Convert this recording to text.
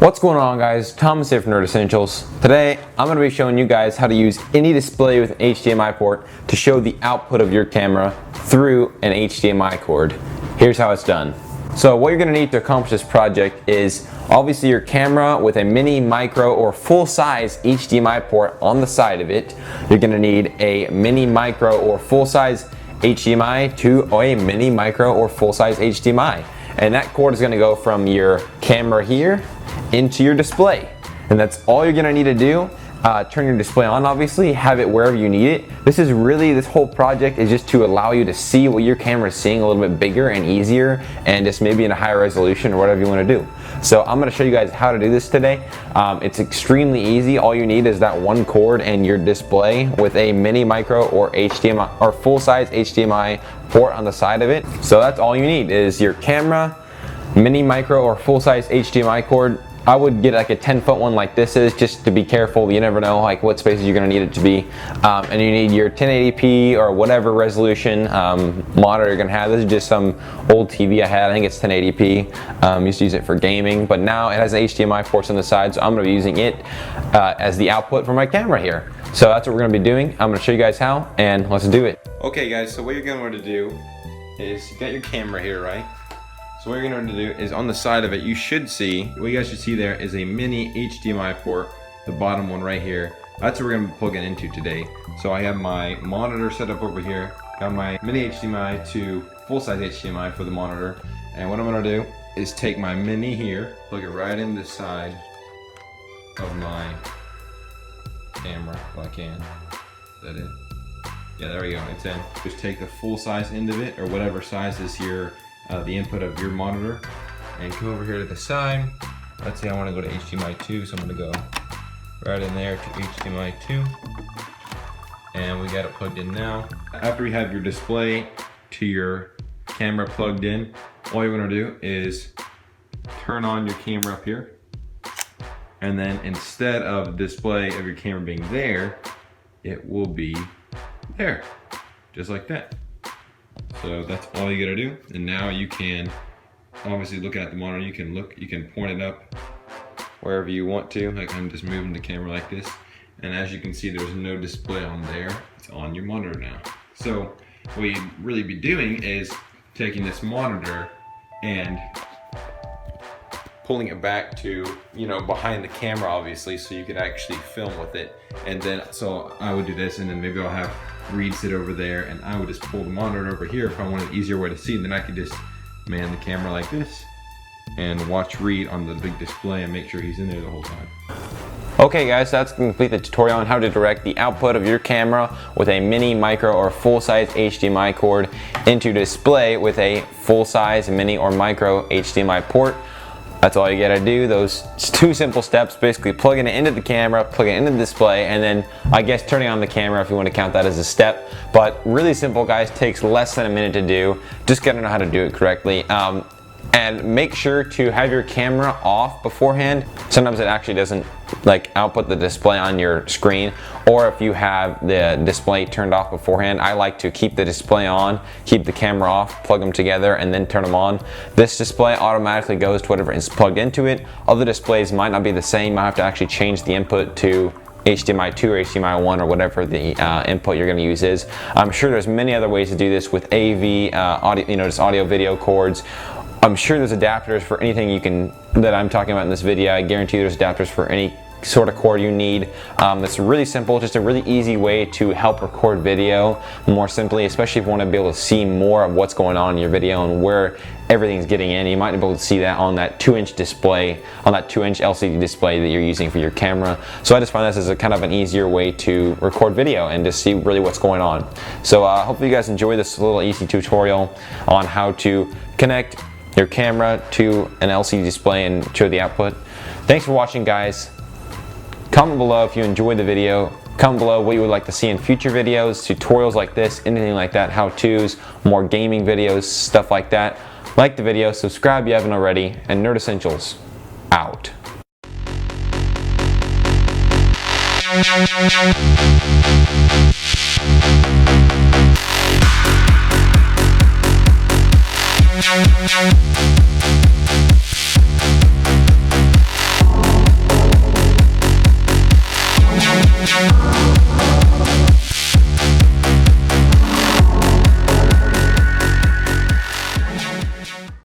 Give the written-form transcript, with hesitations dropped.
What's going on, guys? Thomas here from Nerd Essentials. Today I'm going to be showing you guys how to use any display with an HDMI port to show the output of your camera through an HDMI cord. Here's how it's done. So what you're going to need to accomplish this project is obviously your camera with a mini, micro, or full-size HDMI port on the side of it. You're going to need a mini, micro, or full-size HDMI to a mini, micro, or full-size HDMI. And that cord is going to go from your camera here into your display. And that's all you're going to need to do. Turn your display on, obviously, have it wherever you need it. This whole project is just to allow you to see what your camera is seeing a little bit bigger and easier, and just maybe in a higher resolution or whatever you want to do. So I'm going to show you guys how to do this today. It's extremely easy. All you need is that one cord and your display with a mini, micro, or HDMI or full-size HDMI port on the side of it. So that's all you need is your camera, mini, micro, or full-size HDMI cord. I would get like a 10-foot one like this is, just to be careful. You never know like what spaces you're going to need it to be. And you need your 1080p or whatever resolution monitor you're going to have. This is just some old TV I had. I think it's 1080p. Used to use it for gaming, but now it has HDMI ports on the side, so I'm going to be using it as the output for my camera here. So that's what we're going to be doing. I'm going to show you guys how, and let's do it. Okay guys, so what you're going to want to do is you got your camera here, right? So what you're going to do is on the side of it, you should see, what you guys should see there is a mini HDMI port, the bottom one right here. That's what we're going to be plugging into today. So I have my monitor set up over here, got my mini HDMI to full-size HDMI for the monitor. And what I'm going to do is take my mini here, plug it right in the side of my camera if I can. Is that it? Yeah, there we go, it's in. Just take the full-size end of it, or whatever size is here. The input of your monitor, and go over here to the side. Let's say I want to go to HDMI 2, so I'm going to go right in there to HDMI 2, and we got it plugged in now. After you have your display to your camera plugged in, all you're going to do is turn on your camera up here, and then instead of the display of your camera being there, it will be there, just like that. So that's all you gotta do, and now you can obviously look at the monitor. You can point it up wherever you want to. Like I'm just moving the camera like this, and as you can see, there's no display on there. It's on your monitor now. So what you'd really be doing is taking this monitor and pulling it back to, you know, behind the camera, obviously, so you could actually film with it. And then, so I would do this, and then maybe I'll have Reed sit over there, and I would just pull the monitor over here if I wanted an easier way to see. Then I could just man the camera like this and watch Reed on the big display and make sure he's in there the whole time. Okay guys, so that's complete the tutorial on how to direct the output of your camera with a mini, micro, or full-size HDMI cord into display with a full-size mini or micro HDMI port. That's all you gotta do. Those two simple steps, basically plugging it into the camera, plugging it into the display, and then I guess turning on the camera if you want to count that as a step. But really simple, guys, takes less than a minute to do. Just gotta know how to do it correctly. And make sure to have your camera off beforehand. Sometimes it actually doesn't like output the display on your screen, or if you have the display turned off beforehand, I like to keep the display on, keep the camera off, plug them together, and then turn them on. This display automatically goes to whatever is plugged into it. Other displays might not be the same. You might have to actually change the input to HDMI 2 or HDMI 1 or whatever the input you're going to use is. I'm sure there's many other ways to do this with AV, audio, you know, just audio video cords. I'm sure there's adapters for anything that I'm talking about in this video. I guarantee there's adapters for any sort of cord you need. It's really simple, just a really easy way to help record video more simply, especially if you want to be able to see more of what's going on in your video and where everything's getting in. You might be able to see that on that 2-inch display, on that 2-inch LCD display that you're using for your camera. So I just find this as a kind of an easier way to record video and to see really what's going on. So hopefully you guys enjoy this little easy tutorial on how to connect your camera to an LCD display and show the output. Thanks for watching, guys. Comment below if you enjoyed the video. Comment below what you would like to see in future videos, tutorials like this, anything like that, how-tos, more gaming videos, stuff like that. Like the video, subscribe if you haven't already, and Nerd Essentials, out.